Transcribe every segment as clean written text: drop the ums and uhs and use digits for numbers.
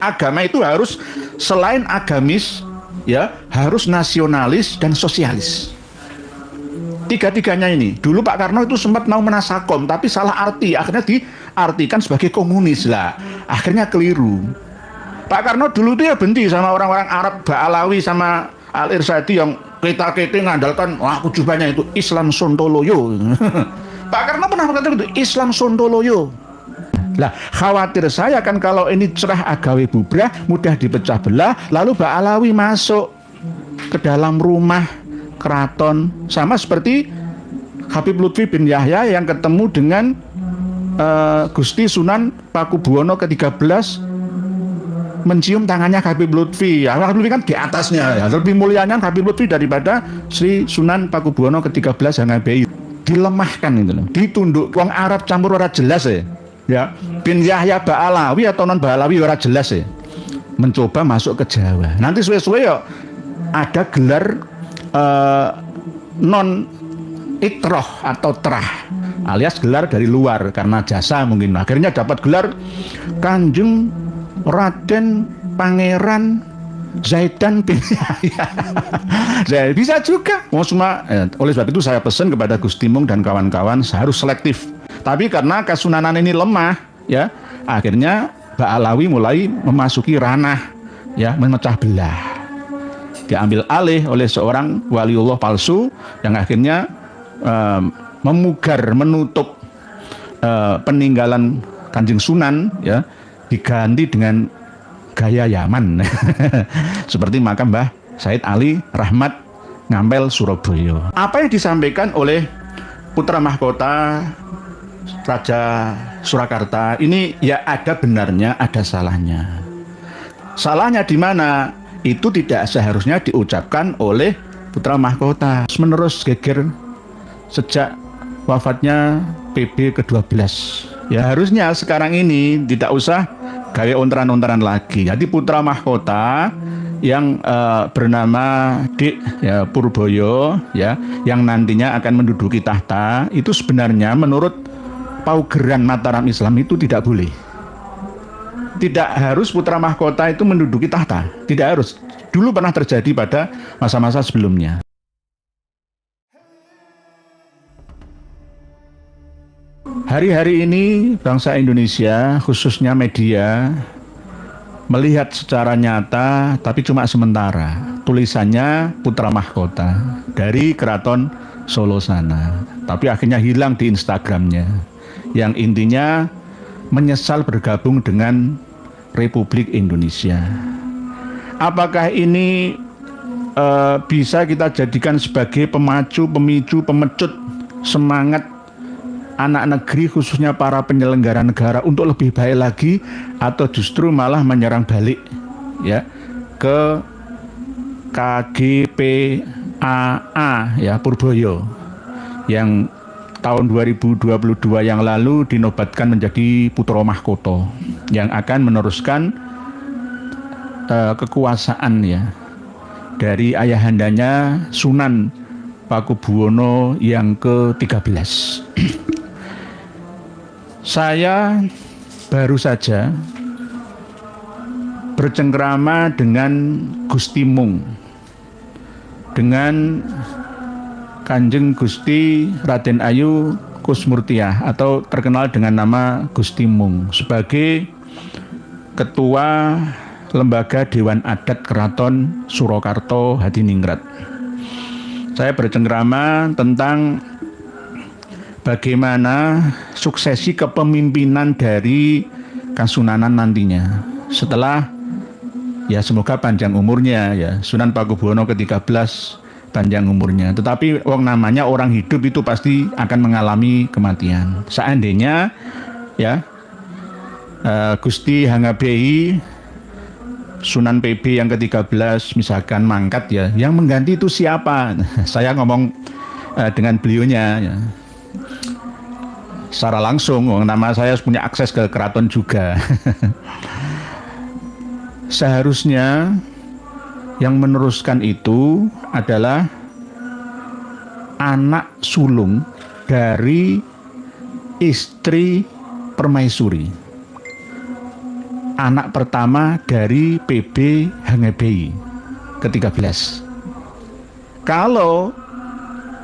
Agama itu harus selain agamis, ya, harus nasionalis dan sosialis. Tiga-tiganya ini. Dulu Pak Karno itu sempat mau menasakom, tapi salah arti. Akhirnya diartikan sebagai komunis lah. Akhirnya keliru. Pak Karno dulu itu ya benci sama orang-orang Arab, Ba'alawi sama Al-Irsadi yang kita ngandalkan, wah kujubannya itu Islam Sontoloyo. Pak Karno pernah berkata itu Islam Sontoloyo. Lah khawatir saya kan kalau ini cerah agawe bubrah, mudah dipecah belah, lalu Ba'alawi masuk ke dalam rumah keraton, sama seperti Habib Lutfi bin Yahya yang ketemu dengan Gusti Sunan Pakubuwono ke-13 mencium tangannya Habib Lutfi. Ya, Habib Lutfi kan di atasnya, ya, lebih mulianya Habib Lutfi daripada Sri Sunan Pakubuwono ke-13 HNBI. Dilemahkan itu loh, ditunduk. Wong Arab campur ora jelas ya. Ya, bin Yahya Ba'alawi atau non Ba'alawi ora jelas ya. Mencoba masuk ke Jawa. Nanti suwe-suwe ya ada gelar non ikroh atau terah, alias gelar dari luar karena jasa mungkin. Akhirnya dapat gelar Kanjeng Raden Pangeran Zaidan bin Yahya. Bisa juga. Oleh sebab itu saya pesan kepada Gus Timung dan kawan-kawan harus selektif. Tapi karena Kasunanan ini lemah, ya, akhirnya Ba'alawi mulai memasuki ranah, ya, memecah belah. Diambil alih oleh seorang waliullah palsu yang akhirnya memugar, menutup peninggalan Kanjeng Sunan, ya, diganti dengan gaya Yaman. Seperti makam Mbah Said Ali Rahmat Ngampel Surabaya. Apa yang disampaikan oleh putra mahkota Raja Surakarta ini ya ada benarnya, ada salahnya. Salahnya di mana? Itu tidak seharusnya diucapkan oleh putra mahkota. Menerus geger sejak wafatnya PB ke-12. Ya harusnya sekarang ini tidak usah gawe ontaran-ontaran lagi. Jadi putra mahkota yang bernama Dik, ya, Purboyo, ya, yang nantinya akan menduduki tahta, itu sebenarnya menurut paugeran Mataram Islam itu tidak boleh. Tidak harus putra mahkota itu menduduki tahta, tidak harus. Dulu pernah terjadi pada masa-masa sebelumnya. Hari-hari ini bangsa Indonesia, khususnya media, melihat secara nyata, tapi cuma sementara, tulisannya putra mahkota dari Keraton Solo sana, tapi akhirnya hilang di Instagramnya, yang intinya menyesal bergabung dengan Republik Indonesia. Apakah ini bisa kita jadikan sebagai pemacu, pemicu, pemecut semangat anak negeri, khususnya para penyelenggara negara untuk lebih baik lagi, atau justru malah menyerang balik, ya, ke KGPAA, ya, Purboyo yang tahun 2022 yang lalu dinobatkan menjadi putra mahkota yang akan meneruskan kekuasaan, ya, dari ayahandanya Sunan Pakubuwono yang ke-13. Saya baru saja bercengkrama dengan Gus Timung, dengan Kanjeng Gusti Raden Ayu Kusmurtiah atau terkenal dengan nama Gus Timung sebagai Ketua Lembaga Dewan Adat Keraton Surakarta Hadiningrat. Saya bercengkrama tentang bagaimana suksesi kepemimpinan dari Kasunanan nantinya setelah, ya, semoga panjang umurnya, ya, Sunan Pakubuwono ke-13 panjang umurnya. Tetapi wong namanya orang hidup itu pasti akan mengalami kematian. Seandainya, ya, Gusti HNBI Sunan PB yang ke-13 misalkan mangkat, ya, yang mengganti itu siapa? Saya ngomong dengan beliaunya, ya, secara langsung, nama saya punya akses ke keraton juga. Seharusnya yang meneruskan itu adalah anak sulung dari istri permaisuri. anak pertama dari PB Hangebei ke-13. Kalau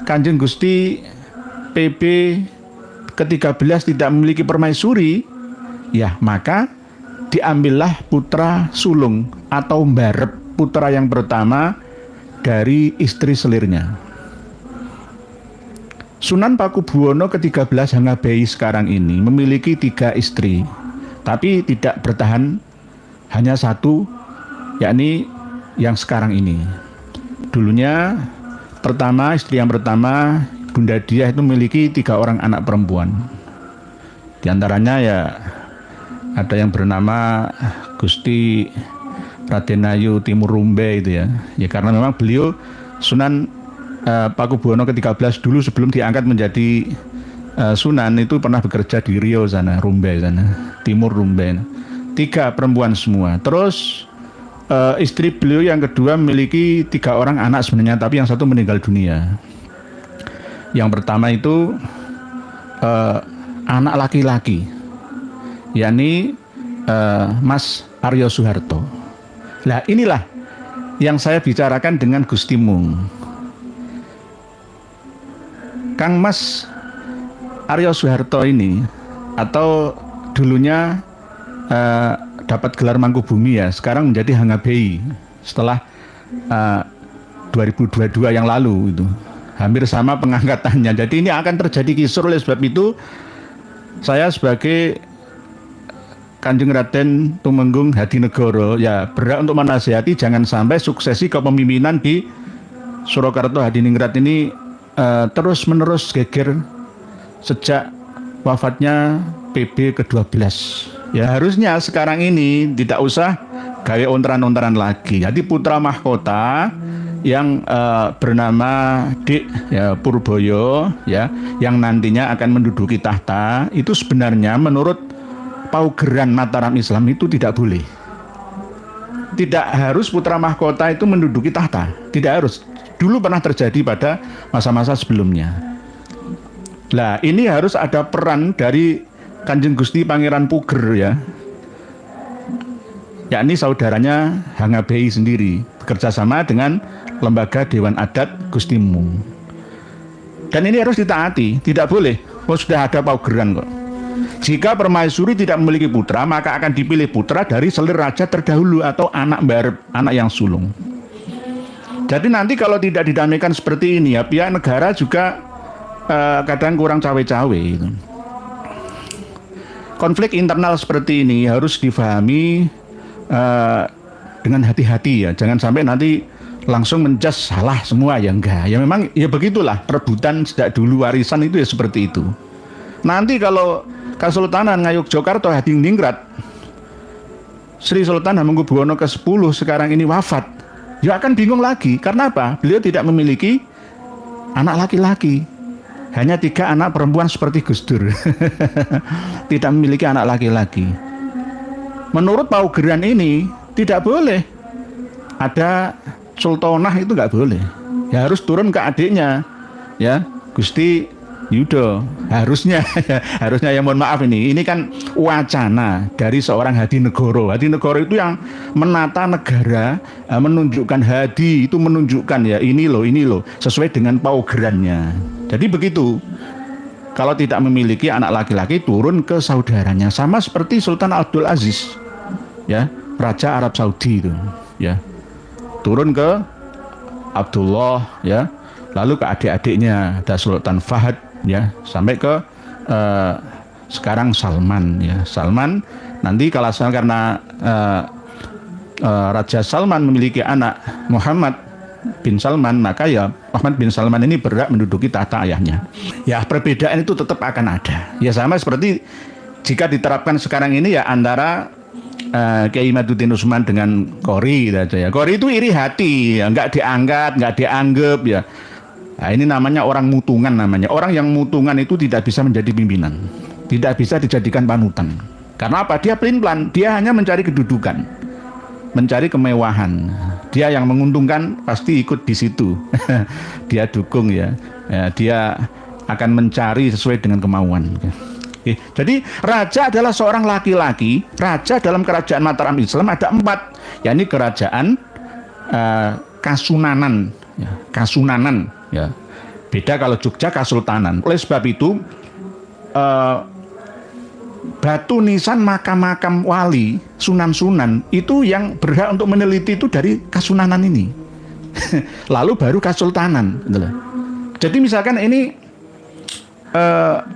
Kanjeng Gusti PB ke-13 tidak memiliki permaisuri, ya maka diambillah putra sulung atau mbarep, putra yang pertama dari istri selirnya. Sunan Pakubuwono ke-13 Hangebei sekarang ini memiliki 3 istri, tapi tidak bertahan, hanya 1, yakni yang sekarang ini. Dulunya istri yang pertama Bunda Diah itu memiliki 3 orang anak perempuan. Di antaranya ya ada yang bernama Gusti Raden Ayu Timur Rumbe itu ya. Ya karena memang beliau Sunan Pakubuwono ke-13 dulu sebelum diangkat menjadi Sunan itu pernah bekerja di Riau sana, Rumbe sana, Timur Rumbe. 3 perempuan semua. Terus istri beliau yang kedua memiliki 3 orang anak sebenarnya, tapi yang 1 meninggal dunia. Yang pertama itu anak laki-laki, yakni Mas Aryo Suharto. Nah inilah yang saya bicarakan dengan Gusti Mung. Kang Mas Aryo Suharto ini, atau dulunya dapat gelar Mangkubumi ya, sekarang menjadi Hangebei setelah 2022 yang lalu itu. Hampir sama pengangkatannya. Jadi ini akan terjadi kisruh. Oleh sebab itu saya sebagai Kanjeng Raden Tumenggung Hadinegoro ya berhak untuk menasihati jangan sampai suksesi kepemimpinan di Surakarta Hadiningrat ini terus menerus geger sejak wafatnya PB ke-12. Ya harusnya sekarang ini tidak usah gawe ontaran-ontaran lagi. Jadi putra mahkota yang bernama Dik ya, Purboyo ya, yang nantinya akan menduduki tahta, itu sebenarnya menurut paugeran Mataram Islam itu tidak boleh. Tidak harus putra mahkota itu menduduki tahta, tidak harus. Dulu pernah terjadi pada masa-masa sebelumnya. Nah ini harus ada peran dari Kanjeng Gusti Pangeran Puger ya, yakni saudaranya Hangebei sendiri, bekerja sama dengan lembaga Dewan Adat Gusti Mung. Dan ini harus ditaati, tidak boleh. Oh sudah ada paugeran kok. Jika permaisuri tidak memiliki putra, maka akan dipilih putra dari selir raja terdahulu atau anak mbarep, anak yang sulung. Jadi nanti kalau tidak didamaikan seperti ini ya, pihak negara juga kadang kurang cawe-cawe gitu. Konflik internal seperti ini harus difahami dengan hati-hati ya, jangan sampai nanti langsung menjas salah semua ya, enggak ya, memang ya begitulah rebutan sejak dulu, warisan itu ya seperti itu. Nanti kalau Kesultanan Ngayogyakarta Hadiningrat Sri Sultan Hamengkubuwono ke-10 sekarang ini wafat, ya akan bingung lagi. Karena apa? Beliau tidak memiliki anak laki-laki, hanya 3 anak perempuan seperti Gus Dur. Tidak memiliki anak laki-laki. Menurut paugeran ini tidak boleh ada sultanah, itu nggak boleh. Ya harus turun ke adiknya, ya Gusti Yudo. Harusnya ya mohon maaf ini kan wacana dari seorang Hadinegoro. Hadinegoro itu yang menata negara, menunjukkan hadi itu menunjukkan ya ini loh sesuai dengan paugerannya. Jadi begitu. Kalau tidak memiliki anak laki-laki turun ke saudaranya, sama seperti Sultan Abdul Aziz ya, Raja Arab Saudi itu ya. Turun ke Abdullah ya, lalu ke adik-adiknya ada Sultan Fahad ya, sampai ke sekarang Salman ya. Salman nanti kalau karena Raja Salman memiliki anak Muhammad bin Salman, maka ya Muhammad bin Salman ini berhak menduduki tahta ayahnya. Ya perbedaan itu tetap akan ada. Ya sama seperti jika diterapkan sekarang ini ya antara Kiai Imaduddin Utsman dengan Qori saja ya. Qori itu iri hati ya, nggak diangkat, nggak dianggap ya. Nah, ini namanya orang mutungan namanya. Orang yang mutungan itu tidak bisa menjadi pimpinan, tidak bisa dijadikan panutan. Karena apa? Dia pelin-pelan, dia hanya mencari kedudukan, mencari kemewahan. Dia yang menguntungkan pasti ikut di situ. Dia dukung ya. Dia akan mencari sesuai dengan kemauan. Jadi raja adalah seorang laki-laki. Raja dalam kerajaan Mataram Islam ada 4, yakni kerajaan Kasunanan, ya, Kasunanan, ya. Beda kalau Jogja Kasultanan. Oleh sebab itu batu nisan makam-makam wali, sunan-sunan itu yang berhak untuk meneliti itu dari Kasunanan ini. Lalu baru Kasultanan. Jadi misalkan ini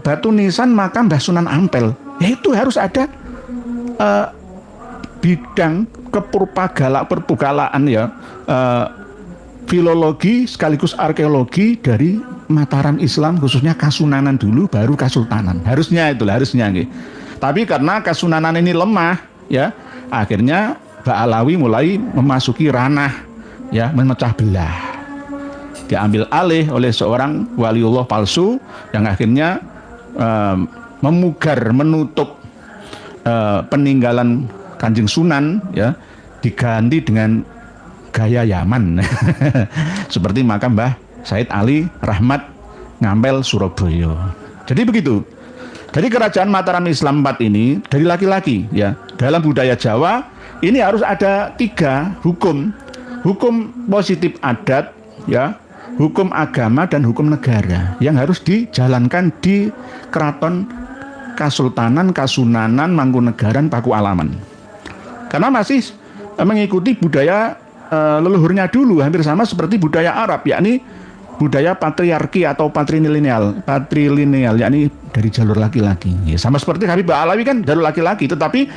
batu nisan makam Mbah Sunan Ampel, ya itu harus ada bidang perpugalaan ya, filologi sekaligus arkeologi dari Mataram Islam, khususnya Kasunanan dulu baru Kasultanan. Harusnya gitu. Tapi karena Kasunanan ini lemah ya, akhirnya Mbak Alawi mulai memasuki ranah ya memecah belah. Diambil alih oleh seorang waliullah palsu yang akhirnya menutup peninggalan Kanjeng Sunan ya, diganti dengan gaya Yaman. Seperti makam Mbah Said Ali Rahmat Ngampel Surabaya. Jadi begitu. Jadi kerajaan Mataram Islam 4 ini dari laki-laki ya. Dalam budaya Jawa ini harus ada 3 hukum. Hukum positif adat ya, hukum agama dan hukum negara yang harus dijalankan di keraton Kasultanan, Kasunanan, Mangkunegaran, Pakualaman. Karena masih mengikuti budaya leluhurnya dulu, hampir sama seperti budaya Arab, yakni budaya patriarki atau patrilineal, yakni dari jalur laki-laki. Ya, sama seperti Habib Alawi kan jalur laki-laki, tetapi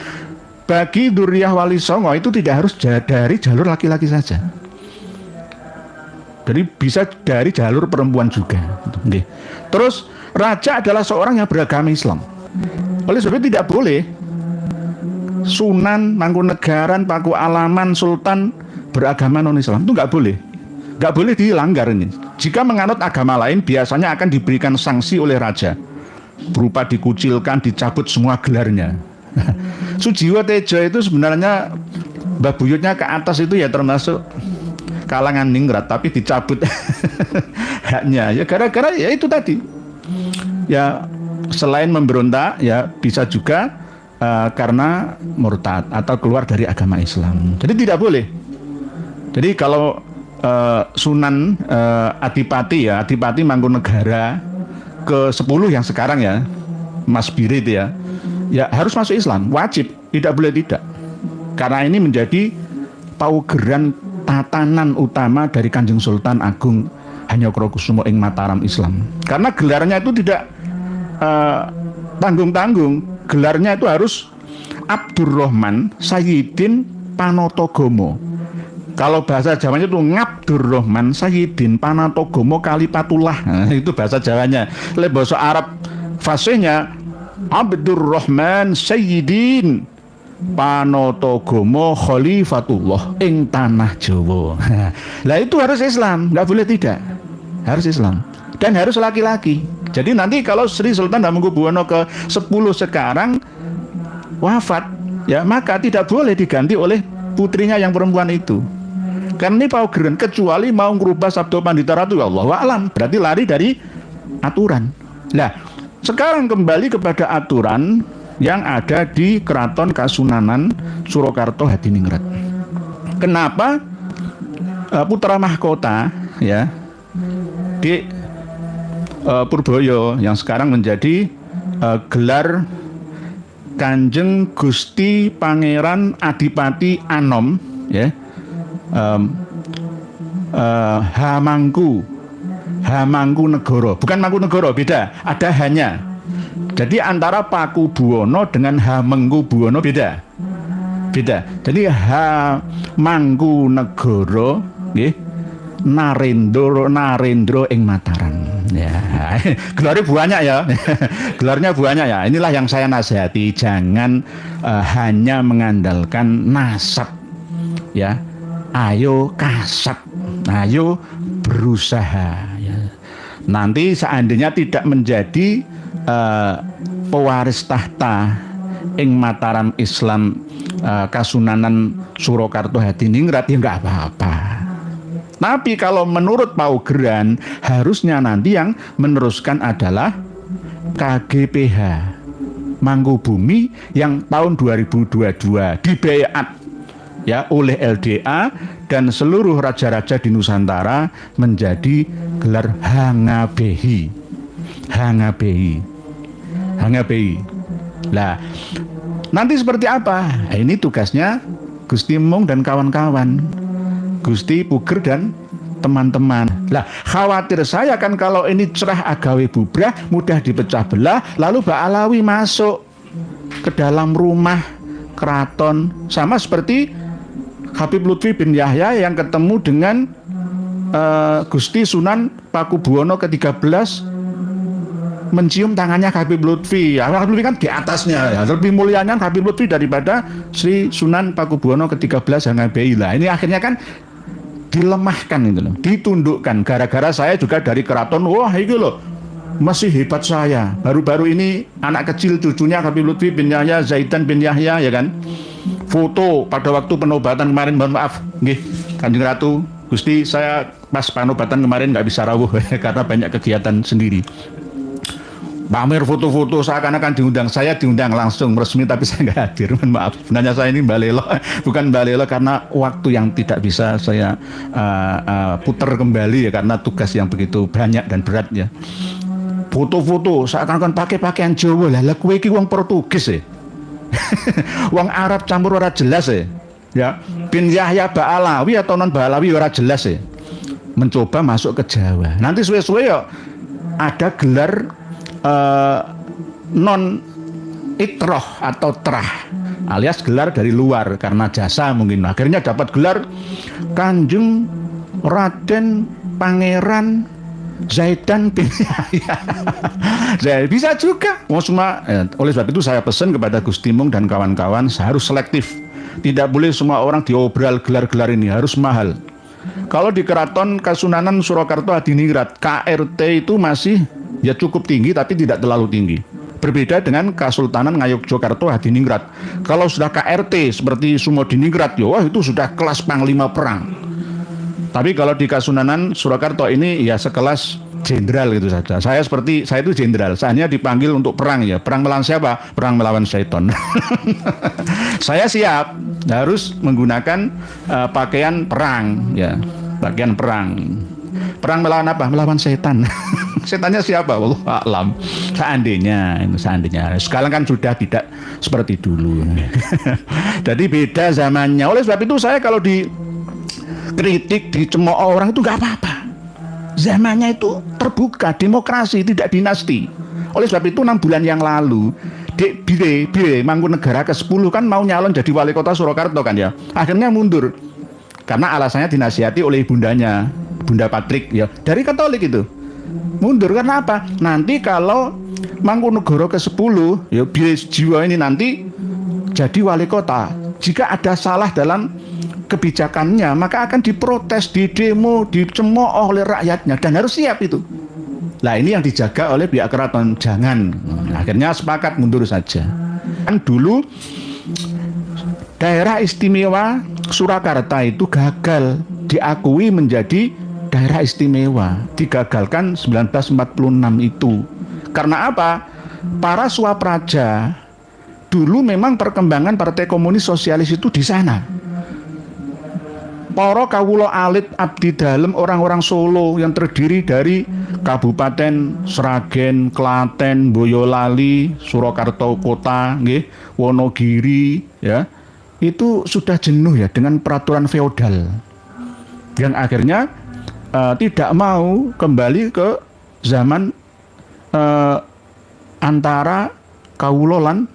bagi Duriyah Wali Songo itu tidak harus dari jalur laki-laki saja. Jadi bisa dari jalur perempuan juga. Terus raja adalah seorang yang beragama Islam. Oleh sebab itu tidak boleh Sunan, Mangkunegaran, Pakualaman, Sultan beragama non-Islam, itu nggak boleh. Nggak boleh dilanggar ini. Jika menganut agama lain biasanya akan diberikan sanksi oleh raja berupa dikucilkan, dicabut semua gelarnya. Sujiwo Tejo itu sebenarnya Mbah Buyutnya ke atas itu ya termasuk kalangan ningrat, tapi dicabut haknya ya gara-gara ya itu tadi. Ya selain memberontak ya bisa juga karena murtad atau keluar dari agama Islam. Jadi tidak boleh. Jadi kalau Sunan Adipati Mangkunegara ke-10 yang sekarang ya, Mas Biri itu ya harus masuk Islam, wajib, tidak boleh tidak. Karena ini menjadi paugeran tatanan utama dari Kanjeng Sultan Agung Hanyokrokusumo ing Mataram Islam. Karena gelarnya itu tidak tanggung-tanggung, gelarnya itu harus Abdurrahman Sayyidin Panotogomo. Kalau bahasa Jawanya itu Ngabdurrahman Sayyidin Panotogomo Kalipatullah. Nah, itu bahasa Jawanya. Le bahasa Arab fasihnya Abdurrahman Sayyidin Panotogomo Khalifatullah ing tanah Jawa. Lah itu harus Islam, nggak boleh tidak. Harus Islam dan harus laki-laki. Jadi nanti kalau Sri Sultan Hamengkubuwono ke-10 sekarang wafat, ya maka tidak boleh diganti oleh putrinya yang perempuan itu. Karena ini paugeran, kecuali mau merubah Sabdo Pandita Ratu, Allahu a'lam, berarti lari dari aturan. Nah, sekarang kembali kepada aturan yang ada di Keraton Kasunanan Surakarta Hadiningrat. Kenapa putra mahkota ya di Purboyo yang sekarang menjadi gelar Kanjeng Gusti Pangeran Adipati Anom ya, Hamangkunegara, bukan Mangkunegara, beda, ada hanya. Jadi antara Pakubuwono dengan Hamengkubuwono beda. Jadi Hamangkunegara nggih, Narendra ing Mataram. Ya, gelarnya banyak ya. Gelarnya banyak ya. Inilah yang saya nasihati, jangan hanya mengandalkan nasab. Ya. Ayo kasab, ayo berusaha ya. Nanti seandainya tidak menjadi pewaris tahta ing Mataram Islam Kasunanan Surakarta Hadiningrat ya nggak apa-apa. Tapi kalau menurut paugeran harusnya nanti yang meneruskan adalah KGPH, Mangkubumi yang tahun 2022 dibeat ya oleh LDA dan seluruh raja-raja di Nusantara menjadi gelar Hangabehi. Nah, nanti seperti apa? Nah, ini tugasnya Gusti Mung dan kawan-kawan, Gusti Puger dan teman-teman. Lah, khawatir saya kan kalau ini cerah agawe bubrah, mudah dipecah belah, lalu Mbak Alawi masuk ke dalam rumah keraton, sama seperti Habib Lutfi bin Yahya yang ketemu dengan Gusti Sunan Pakubuwono ke-13 mencium tangannya Habib Lutfi. Habib Lutfi kan di atasnya, ya. Lebih mulianya Habib Lutfi daripada Sri Sunan Pakubuwono ke-13 Hangabehi. Lah, ini akhirnya kan dilemahkan itu loh, ditundukkan. Gara-gara saya juga dari keraton, wah itu loh, masih hebat saya. Baru-baru ini anak kecil cucunya Habib Lutfi bin Yahya, Zaidan bin Yahya, ya kan, foto pada waktu penobatan kemarin, mohon maaf, nggih, Kanjeng Ratu, Gusti, saya pas penobatan kemarin nggak bisa rawuh karena banyak kegiatan sendiri. Pamer foto-foto seakan-akan diundang, saya diundang langsung resmi tapi saya nggak hadir, mohon maaf. Sebenarnya saya ini balelo, bukan balelo karena waktu yang tidak bisa saya putar kembali ya, karena tugas yang begitu banyak dan berat ya. Foto-foto seakan-akan pakai pakaian Jawa, lah kowe iki wong Portugis ya. Wong Arab campur ora jelas ya. Ya, bin Yahya Ba'alawi atau non Ba'alawi ora jelas ya. Mencoba masuk ke Jawa. Nanti suwe-suwe ya ada gelar non itroh atau trah, alias gelar dari luar karena jasa mungkin. Akhirnya dapat gelar Kanjeng Raden Pangeran Zaidan bin Yahya. Bisa juga. Oleh sebab itu saya pesan kepada Gusti Mung dan kawan-kawan, harus selektif. Tidak boleh semua orang diobral gelar-gelar ini, harus mahal. Kalau di Keraton Kasunanan Surakarta Hadiningrat, KRT itu masih ya cukup tinggi tapi tidak terlalu tinggi. Berbeda dengan Kasultanan Ngayogyakarta Hadiningrat. Kalau sudah KRT seperti Sumodiningrat, ya wah itu sudah kelas panglima perang. Tapi kalau di Kasunanan Surakarta ini ya sekelas jenderal gitu saja. Saya itu jenderal, saya hanya dipanggil untuk perang ya. Perang melawan siapa? Perang melawan syaitan. Saya siap, harus menggunakan pakaian perang ya, pakaian perang. Perang melawan apa? Melawan setan. Setannya siapa? Wallahu a'lam. Seandainya. Sekarang kan sudah tidak seperti dulu. Jadi beda zamannya. Oleh sebab itu saya kalau dikritik, dicemooh orang itu nggak apa-apa. Zamannya itu terbuka, demokrasi, tidak dinasti. Oleh sebab itu 6 bulan yang lalu Dek Bire Mangkunegara ke-10 kan mau nyalon jadi wali kota Surakarta kan ya. Akhirnya mundur karena alasannya dinasihati oleh ibundanya, Bunda Patrik ya, dari Katolik itu. Mundur karena apa? Nanti kalau Mangkunegara ke-10 ya Bire Jiwa ini nanti jadi wali kota, jika ada salah dalam kebijakannya maka akan diprotes, didemo, dicemooh oleh rakyatnya, dan harus siap itu. Nah ini yang dijaga oleh pihak keraton, jangan. Akhirnya sepakat mundur saja. Kan dulu daerah istimewa Surakarta itu gagal diakui menjadi daerah istimewa, digagalkan 1946 itu. Karena apa? Para Swapraja dulu memang perkembangan Partai Komunis Sosialis itu di sana. Para kawula alit abdi dalem orang-orang Solo yang terdiri dari Kabupaten Sragen, Klaten, Boyolali, Surakarta Kota, nggih, Wonogiri, ya. Itu sudah jenuh ya dengan peraturan feodal. Yang akhirnya tidak mau kembali ke zaman antara kawula lan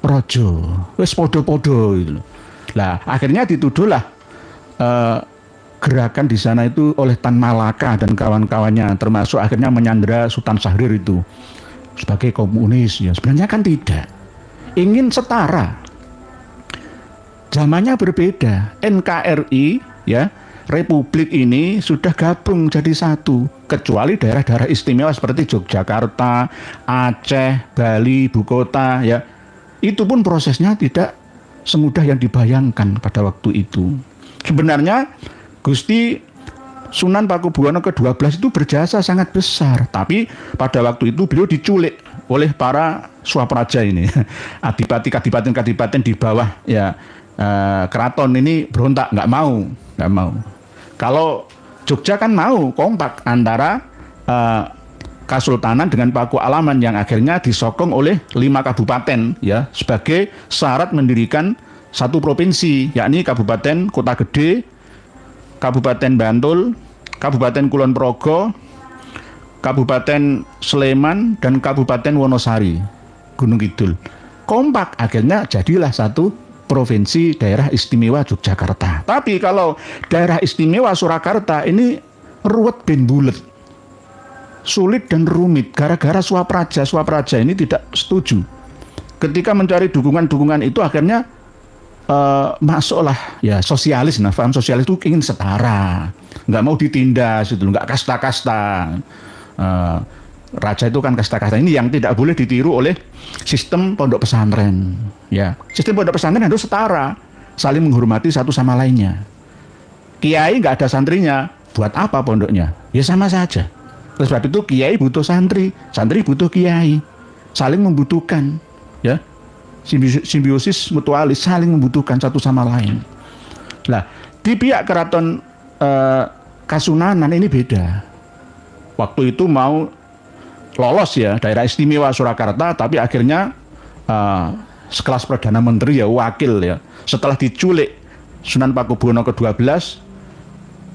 raja. Wis padha-padha gitu. Lah akhirnya dituduhlah gerakan di sana itu oleh Tan Malaka dan kawan-kawannya, termasuk akhirnya menyandera Sultan Syahrir itu sebagai komunis ya. Sebenarnya kan tidak, ingin setara. Zamannya berbeda. NKRI ya, Republik ini sudah gabung jadi satu, kecuali daerah-daerah istimewa seperti Yogyakarta, Aceh, Bali, ibu kota ya. Itu pun prosesnya tidak semudah yang dibayangkan pada waktu itu. Sebenarnya Gusti Sunan Pakubuwono ke-12 itu berjasa sangat besar, tapi pada waktu itu beliau diculik oleh para swapraja ini. Kadipaten di bawah ya keraton ini berontak, nggak mau. Kalau Jogja kan mau kompak antara Kasultanan dengan Paku Alaman yang akhirnya disokong oleh 5 kabupaten ya sebagai syarat mendirikan satu provinsi, yakni Kabupaten Kota Gede, Kabupaten Bantul, Kabupaten Kulon Progo, Kabupaten Sleman, dan Kabupaten Wonosari, Gunung Kidul. Kompak, akhirnya jadilah satu provinsi daerah istimewa Yogyakarta. Tapi kalau daerah istimewa Surakarta ini ruwet ben bulet, sulit dan rumit gara-gara swapraja ini tidak setuju. Ketika mencari dukungan itu akhirnya masuklah ya sosialis. Nah, paham sosialis itu ingin setara, nggak mau ditindas itu, nggak kasta-kasta. Raja itu kan kasta-kasta, ini yang tidak boleh ditiru oleh sistem pondok pesantren. Ya, sistem pondok pesantren harus setara, saling menghormati satu sama lainnya. Kiai nggak ada santrinya, buat apa pondoknya? Ya sama saja. Oleh sebab itu kiai butuh santri, santri butuh kiai, saling membutuhkan. Ya, simbiosis mutualis, saling membutuhkan satu sama lain. Nah, di pihak keraton Kasunanan ini beda. Waktu itu mau lolos ya daerah istimewa Surakarta, tapi akhirnya sekelas Perdana Menteri ya wakil ya, setelah diculik Sunan Pakubuwono ke-12,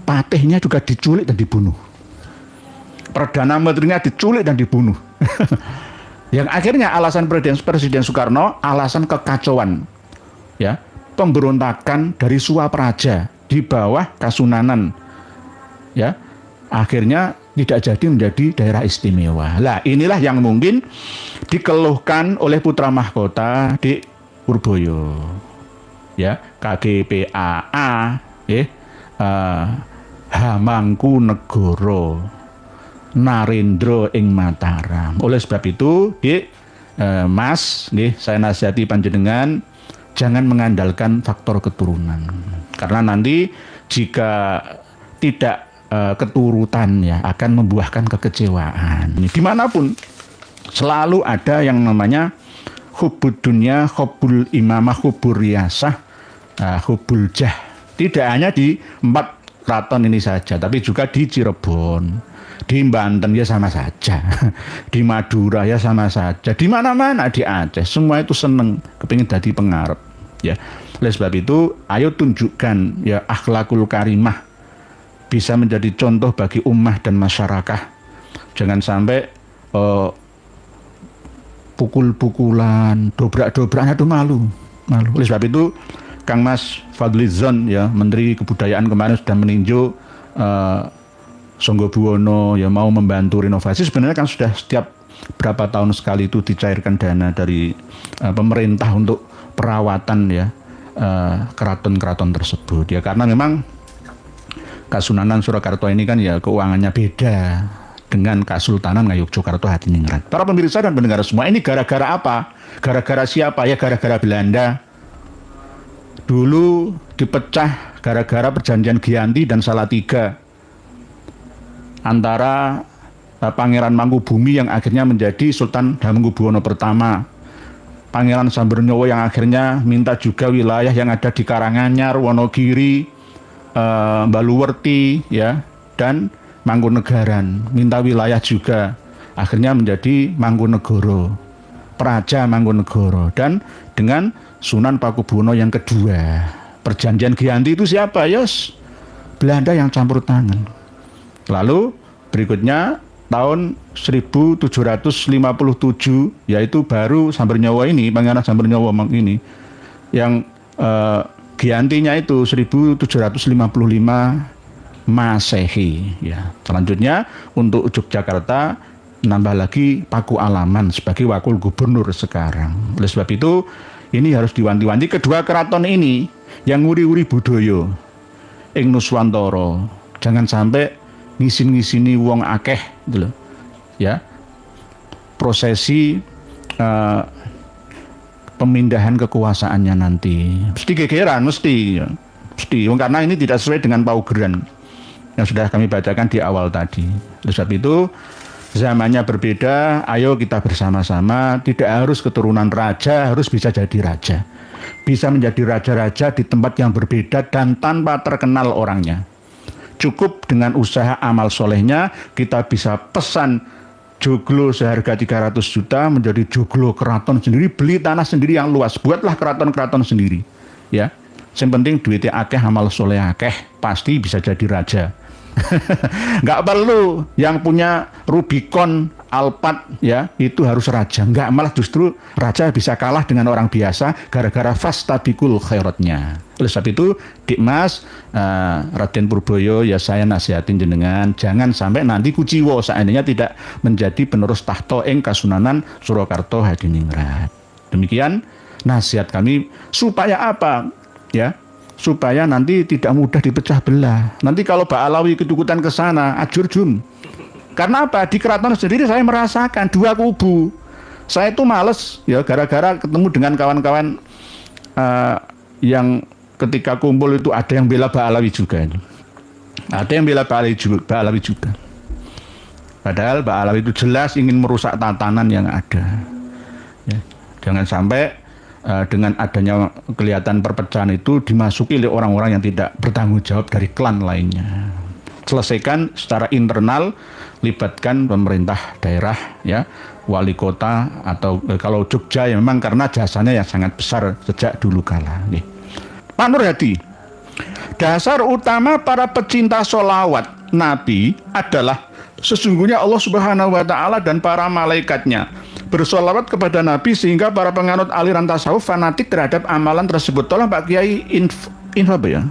patihnya juga diculik dan dibunuh. Perdana Menterinya diculik dan dibunuh. Yang akhirnya alasan Presiden Soekarno alasan kekacauan ya, pemberontakan dari Swapraja di bawah Kasunanan ya, akhirnya tidak jadi menjadi daerah istimewa. Lah inilah yang mungkin dikeluhkan oleh putra mahkota di Purboyo ya, KGPAA Hamangkunegara Narendra ing Mataram. Oleh sebab itu Mas saya nasihati panjenengan jangan mengandalkan faktor keturunan, karena nanti jika tidak keturutan ya akan membuahkan kekecewaan. Dimanapun selalu ada yang namanya hubbud dunya, hubbul imamah, hubbur riyasah, hubbul jah. Tidak hanya di 4 keraton ini saja, tapi juga di Cirebon, di Banten ya sama saja, di Madura ya sama saja, di mana-mana, di Aceh, semua itu seneng kepingin jadi pengarep ya. Oleh sebab itu ayo tunjukkan ya akhlakul karimah, bisa menjadi contoh bagi ummah dan masyarakat. Jangan sampai pukul-pukulan, dobrak-dobrakan, itu malu. Oleh sebab itu Kang Mas Fadlizon ya, Menteri Kebudayaan kemarin sudah meninjau Songgo Buwono ya, mau membantu renovasi. Sebenarnya kan sudah setiap berapa tahun sekali itu dicairkan dana dari pemerintah untuk perawatan ya keraton-keraton tersebut ya, karena memang Kasunanan Surakarta ini kan ya keuangannya beda dengan Kasultanan Ngayogyakarta Hadiningrat. Para pemirsa dan pendengar semua, ini gara-gara apa? Gara-gara siapa? Ya gara-gara Belanda. Dulu dipecah gara-gara perjanjian Giyanti dan Salatiga antara Pangeran Mangkubumi yang akhirnya menjadi Sultan Hamengkubuwono pertama, Pangeran Sambernyowo yang akhirnya minta juga wilayah yang ada di Karanganyar, Wonogiri, Baluwerti ya, dan Mangkunegaran, minta wilayah juga, akhirnya menjadi Mangkunegara, Praja Mangkunegara. Dan dengan Sunan Pakubuwono yang kedua, perjanjian Giyanti itu siapa? Yos, Belanda yang campur tangan. Lalu berikutnya tahun 1757 yaitu baru Sambernyowo ini, Pangeran Sambernyowo ini yang Giyantinya itu 1755 Masehi ya. Selanjutnya untuk Yogyakarta nambah lagi Paku Alaman sebagai wakil gubernur sekarang. Oleh sebab itu ini harus diwanti-wanti kedua keraton ini yang nguri-uri budaya ing Nuswantara. Jangan sampai ngisin-ngisini wong akeh gitu loh. Ya. Prosesi pemindahan kekuasaannya nanti mesti gegeran, mesti karena ini tidak sesuai dengan paugeran yang sudah kami bacakan di awal tadi. Oleh sebab itu Zamannya berbeda, ayo kita bersama-sama, tidak harus keturunan raja, harus bisa jadi raja. Bisa menjadi raja-raja di tempat yang berbeda dan tanpa terkenal orangnya. Cukup dengan usaha amal solehnya, kita bisa pesan joglo seharga 300 juta menjadi joglo keraton sendiri, beli tanah sendiri yang luas, buatlah keraton-keraton sendiri. Ya, yang penting duitnya akeh, amal soleh akeh, pasti bisa jadi raja. Nggak perlu yang punya Rubicon, Alphard ya itu harus raja. Nggak, malah justru raja bisa kalah dengan orang biasa gara-gara fastabikul khairatnya. Oleh sebab itu Dik Mas, Raden Purboyo, ya saya nasihatin jenengan jangan sampai nanti kuciwo seandainya tidak menjadi penerus tahta ing Kasunanan Surakarta Hadiningrat. Demikian nasihat kami supaya apa ya, supaya nanti tidak mudah dipecah belah. Nanti kalau Mbak Alawi ikut-ikutan ke sana, ajurjum. Karena apa? Di keraton sendiri saya merasakan dua kubu. Saya itu males ya gara-gara ketemu dengan kawan-kawan yang ketika kumpul itu ada yang bela Mbak Alawi juga. Ada yang bela Mbak Alawi juga. Padahal Mbak Alawi itu jelas ingin merusak tatanan yang ada. Ya, jangan sampai dengan adanya kelihatan perpecahan itu dimasuki oleh orang-orang yang tidak bertanggung jawab dari klan lainnya. Selesaikan secara internal, libatkan pemerintah daerah ya, wali kota atau kalau Jogja ya memang karena jasanya yang sangat besar sejak dulu kala. Nih. Pak Nur Hadi, dasar utama para pecinta sholawat Nabi adalah sesungguhnya Allah Subhanahu wa Ta'ala dan para malaikatnya bersolawat kepada Nabi sehingga para penganut aliran tasawuf fanatik terhadap amalan tersebut. Tolong Pak Kiai info apa ya?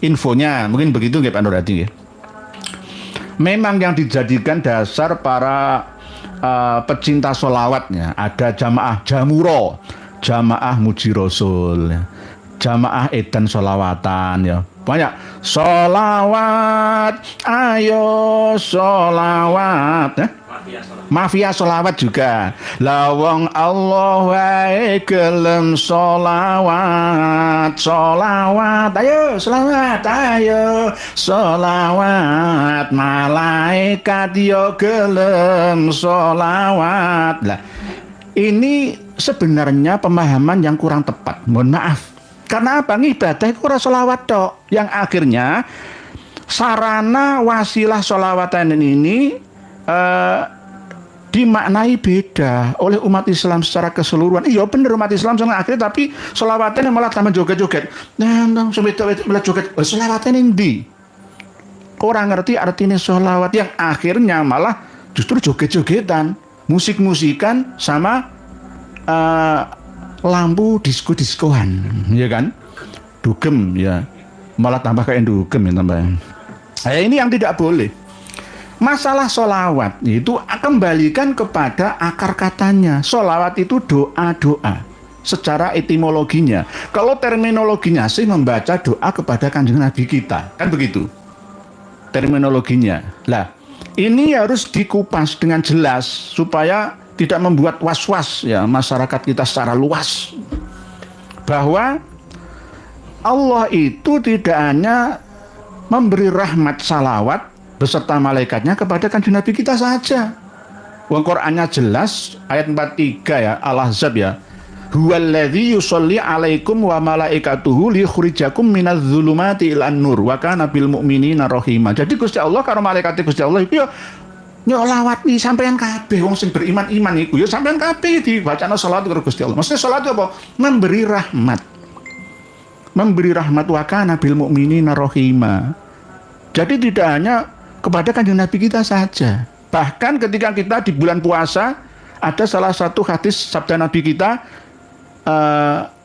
Infonya mungkin begitu nggih Pak Nur Hadi ya. Memang yang dijadikan dasar para pecinta solawatnya ada jamaah jamuro, jamaah muji rasul, jamaah edan solawatan ya. Banyak solawat, ayo solawat ya. Mafia solawat juga. Lawang Allah wae gelem solawat, solawat, ayo solawat, ayo solawat, malaikat yo gelem solawat. Lah, ini sebenarnya pemahaman yang kurang tepat. Mohon maaf. Karena apa? Ibadah itu ora solawat tok. Yang akhirnya sarana wasilah solawatan ini dimaknai beda oleh umat Islam secara keseluruhan. Iya bener umat Islam sama akhirnya, tapi sholawatan malah tambah joget-joget. Nah, malah joget. Sholawatan ini orang ngerti artinya sholawat, yang akhirnya malah justru joget-jogetan, musik-musikan sama lampu disko-diskoan, ya kan? Dugem ya, malah tambah kayak dugem ya tambah. Ini yang tidak boleh. Masalah solawat itu kembalikan kepada akar katanya. Solawat itu doa-doa secara etimologinya. Kalau terminologinya sih membaca doa kepada Kanjeng Nabi kita, kan begitu terminologinya. Lah, ini harus dikupas dengan jelas supaya tidak membuat was-was ya masyarakat kita secara luas bahwa Allah itu tidak hanya memberi rahmat salawat beserta malaikatnya kepada Kanjeng Nabi kita saja. Wong Qur'annya jelas ayat 43 ya, Al-Ahzab ya. Huwallazi yusolli alaikum wa malaikatuhu liyukhrijakum minadz zulumati ilan nur wa kana bil mu'minina rahima. Jadi Gusti Allah karo malaikat Gusti Allah iku ya nyolawat nih sampean kabeh wong sing beriman-iman iku ya sampean kabeh dibacana selawat karo Gusti Allah. Maksudnya selawat apa? Memberi rahmat. Memberi rahmat wa kana bil mu'minina rahima. Jadi tidak hanya kepada Kanjeng Nabi kita saja. Bahkan ketika kita di bulan puasa ada salah satu hadis sabda Nabi kita,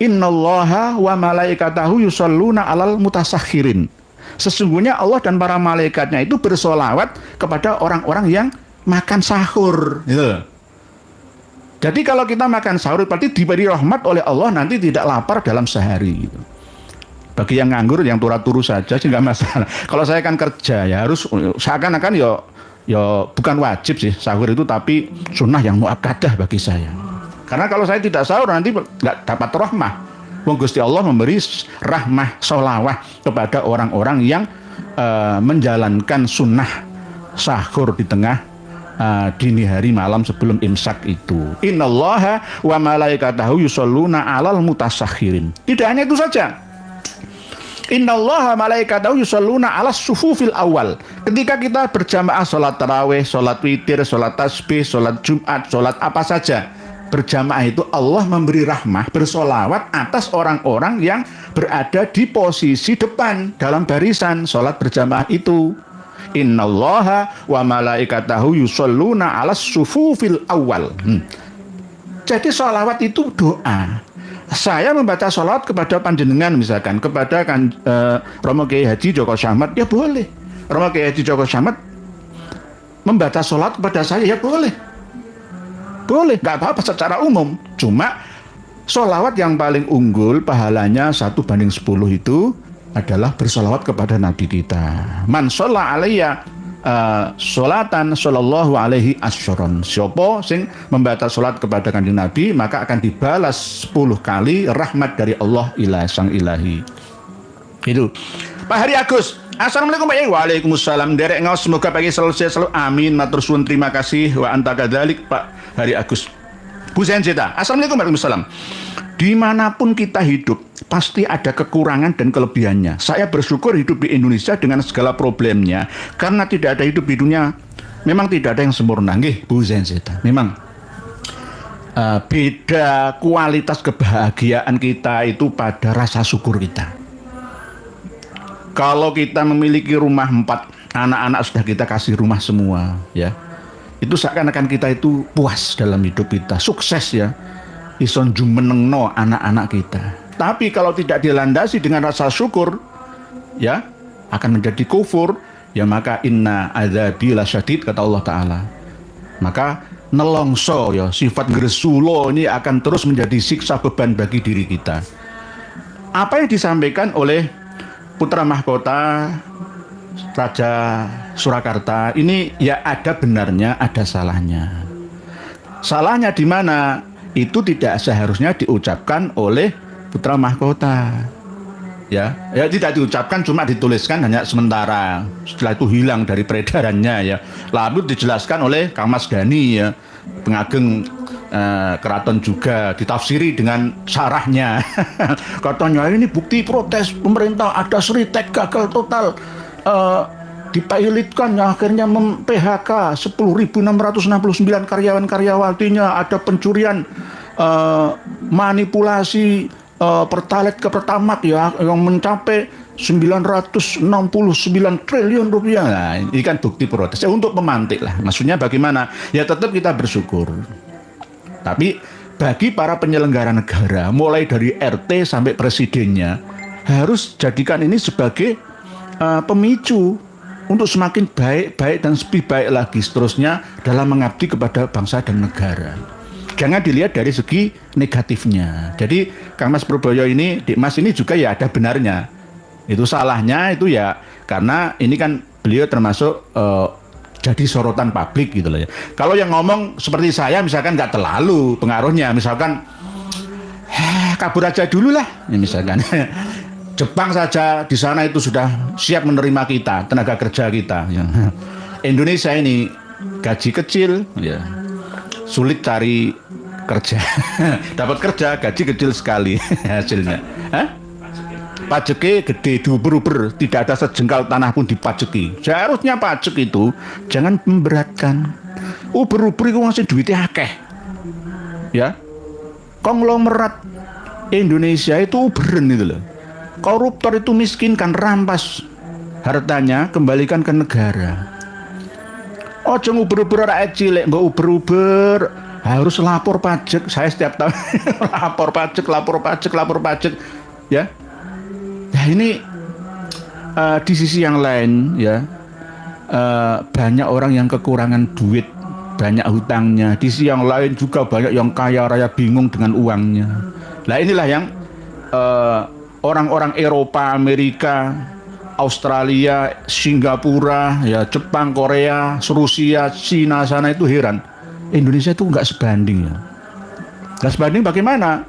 innallaha wa malaikatahu yusholluna alal mutasakhirin. Sesungguhnya Allah dan para malaikatnya itu bersolawat kepada orang-orang yang makan sahur. Gitu. Jadi kalau kita makan sahur berarti diberi rahmat oleh Allah, nanti tidak lapar dalam sehari. Gitu. Bagi yang nganggur, yang turu-turu saja sih nggak masalah. Kalau saya kan kerja ya harus seakan-akan ya bukan wajib sih sahur itu, tapi sunnah yang muakkadah bagi saya. Karena kalau saya tidak sahur nanti nggak dapat rahmah. Wong Gusti Allah memberi rahmah sholawah kepada orang-orang yang menjalankan sunnah sahur di tengah dini hari malam sebelum imsak itu. Innallaha wa malaikatahu yusholluna 'alal mutasakhirin. Tidak hanya itu saja. Innallaha malaikatahu yusholluna 'alas sufufil awal. Ketika kita berjamaah sholat tarawih, sholat witir, sholat tasbih, sholat Jumat, sholat apa saja berjamaah itu, Allah memberi rahmah, bersolawat atas orang-orang yang berada di posisi depan dalam barisan sholat berjamaah itu. Innallaha wa malaikatahu yusholluna 'alas sufufil awal. Jadi sholawat itu doa. Saya membaca sholawat kepada panjenengan, misalkan kepada Romo Kiai Haji Djoko Syahmat, ya boleh. Romo Kiai Haji Djoko Syahmat membaca sholawat kepada saya, ya boleh. Boleh, nggak apa-apa secara umum. Cuma sholawat yang paling unggul pahalanya 1:10 itu adalah bersolawat kepada Nabi kita. Man sholla alaiya sholatan sallallahu alaihi asyron. Siapa sing membaca sholat kepada kanjeng Nabi, maka akan dibalas 10 kali rahmat dari Allah sang ilahi. Itu Pak Hari Agus. Assalamualaikum Pak Yai. Waalaikumsalam. Derek ngaos, semoga pagi selalu sehat selalu. Amin. Matur suwun, terima kasih. Wa anta kadzalik Pak Hari Agus. Bu Zenzeta. Assalamualaikum warahmatullahi wabarakatuh. Dimanapun kita hidup, pasti ada kekurangan dan kelebihannya. Saya bersyukur hidup di Indonesia dengan segala problemnya, karena tidak ada hidup di dunia, memang tidak ada yang sempurna. Nggih, Bu Zenzeta. Memang beda kualitas kebahagiaan kita itu pada rasa syukur kita. Kalau kita memiliki rumah 4, anak-anak sudah kita kasih rumah semua, ya, itu seakan-akan kita itu puas dalam hidup kita, sukses ya, ison jumenengno anak-anak kita. Tapi kalau tidak dilandasi dengan rasa syukur, ya, akan menjadi kufur, ya, maka inna adzabi lasyadid, kata Allah Ta'ala. Maka nelongso, ya, sifat gresulo ini akan terus menjadi siksa beban bagi diri kita. Apa yang disampaikan oleh putra mahkota Raja Surakarta ini, ya, ada benarnya, ada salahnya. Salahnya di mana? Itu tidak seharusnya diucapkan oleh putra mahkota. Ya, tidak diucapkan, cuma dituliskan hanya sementara. Setelah itu hilang dari peredarannya, ya. Lalu dijelaskan oleh Kang Mas Gani, ya, pengageng keraton juga, ditafsiri dengan syarahnya. Katanya ini bukti protes pemerintah, ada Sritek gagal total, dipilotkan, akhirnya PHK 10.669 karyawan-karyawatinya, ada pencurian, manipulasi pertalite ke Pertamax, ya, yang mencapai 969 triliun rupiah. Nah, ini kan bukti protes, ya, untuk memantik lah. Maksudnya bagaimana? Ya, tetap kita bersyukur. Tapi bagi para penyelenggara negara, mulai dari RT sampai presidennya, harus jadikan ini sebagai pemicu untuk semakin baik dan lebih baik lagi seterusnya dalam mengabdi kepada bangsa dan negara. Jangan dilihat dari segi negatifnya. Jadi Kang Mas Purboyo ini, Dik Mas ini juga ya ada benarnya. Itu salahnya itu ya karena ini kan beliau termasuk jadi sorotan publik gitu loh ya. Kalau yang ngomong seperti saya misalkan nggak terlalu pengaruhnya, misalkan kabur aja dulu lah, ya, misalkan. Jepang saja di sana itu sudah siap menerima kita, tenaga kerja kita. Ya. Indonesia ini gaji kecil, ya, sulit cari kerja. Dapat kerja gaji kecil sekali hasilnya. Pajaknya gede, diuber-uber, tidak ada sejengkal tanah pun dipajeki. Seharusnya pajak itu jangan memberatkan. Uber-uber itu masih duitnya akeh, ya. Konglomerat Indonesia itu uberan itu loh. Koruptor itu miskinkan, rampas hartanya, kembalikan ke negara. Ojo nguber-uber rakyat cilik, mbak uber-uber harus lapor pajak. Saya setiap tahun lapor pajak, ya. Ya ini di sisi yang lain, ya, banyak orang yang kekurangan duit, banyak hutangnya. Di sisi yang lain juga banyak yang kaya raya bingung dengan uangnya. Nah inilah yang orang-orang Eropa, Amerika, Australia, Singapura, ya, Jepang, Korea, Rusia, Cina sana itu heran. Indonesia itu nggak sebanding, ya. Nggak sebanding bagaimana?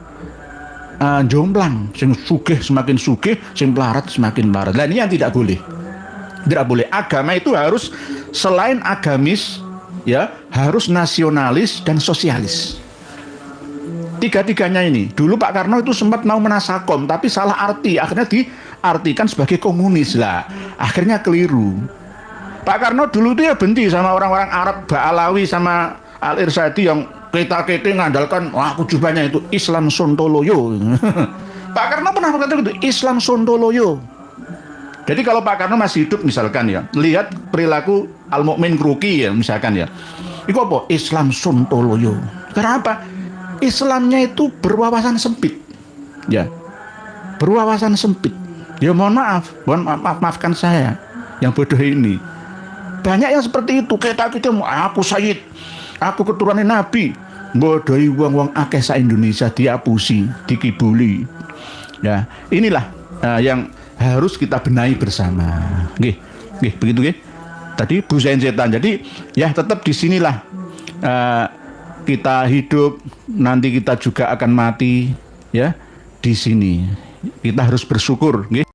Jomplang, sing sugih semakin sugih, sing pelarat semakin pelarat. Nah ini yang tidak boleh. Tidak boleh. Agama itu harus selain agamis, ya harus nasionalis dan sosialis. Tiga-tiganya ini. Dulu Pak Karno itu sempat mau menasakom, tapi salah arti. Akhirnya diartikan sebagai komunis lah. Akhirnya keliru. Pak Karno dulu itu ya benci sama orang-orang Arab, Ba'alawi sama Al-Irsadi yang kete-kete ngandalkan wah kujubannya itu Islam Sontoloyo. Pak Karno pernah berkata gitu, Islam Sontoloyo. Jadi kalau Pak Karno masih hidup misalkan ya, lihat perilaku Al-Mu'min Kruki ya misalkan ya. Itu apa? Islam Sontoloyo. Karena apa? Islamnya itu berwawasan sempit. Ya. Berwawasan sempit. Ya mohon maaf, maafkan saya yang bodoh ini. Banyak yang seperti itu, kita aku Sayyid, aku keturunan Nabi. Bodohi wong-wong akeh sa Indonesia diapusi, dikibuli. Ya, inilah yang harus kita benahi bersama. Nggih, begitu nggih. Tadi busain setan. Jadi ya tetap di sinilah kita hidup, nanti kita juga akan mati ya. Di sini kita harus bersyukur nggih.